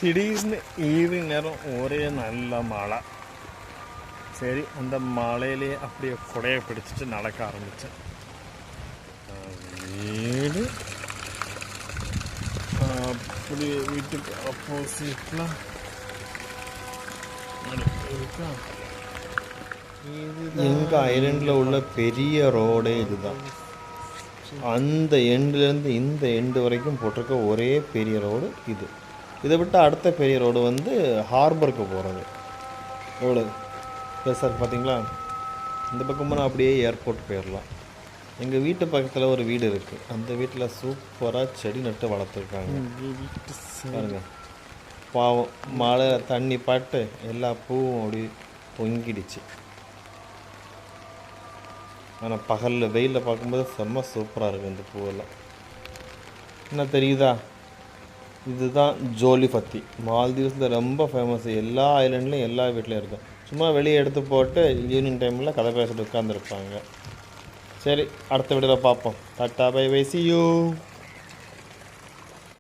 திடீர்னு ஈவினிங் நேரம் ஒரே நல்ல மழை. சரி, அந்த மழையிலே அப்படியே குடையை பிடிச்சிட்டு நடக்க ஆரம்பித்தேன். வீடு அப்படியே வீட்டுக்கு ஆப்போசிட்டில் இருக்கா. எங்கள் ஐலண்டில் உள்ள பெரிய ரோடே இதுதான். அந்த எண்டுலேருந்து இந்த எண்டு வரைக்கும் போட்டிருக்க ஒரே பெரிய ரோடு இது. இதை விட்டு அடுத்த பெரிய ரோடு வந்து ஹார்பருக்கு போகிறது ரோடு சார். பார்த்தீங்களா, இந்த பக்கமாக அப்படியே ஏர்போர்ட் போயிடலாம். எங்கள் வீட்டு பக்கத்தில் ஒரு வீடு இருக்குது. அந்த வீட்டில் சூப்பராக செடி நட்டு வளர்த்துருக்காங்க பாருங்க. பாவம், மழை தண்ணி பாட்டு எல்லா பூவும் அப்படி பொங்கிடுச்சு. ஆனால் பகலில் வெயிலில் பார்க்கும்போது செம்ம சூப்பராக இருக்குது இந்த பூவெல்லாம். என்ன தெரியுதா, இதுதான் ஜோலிபத்தி. மால்தீவ்ஸில் ரொம்ப ஃபேமஸ். எல்லா ஐலண்ட்லேயும் எல்லா வீட்லேயும் இருக்கும். சும்மா வெளியே எடுத்து போட்டு ஈவினிங் டைமில் கதை பேசிட்டு உட்காந்துருப்பாங்க. சரி, அடுத்த வீடியோவில் பார்ப்போம். Tata bye bye, see you.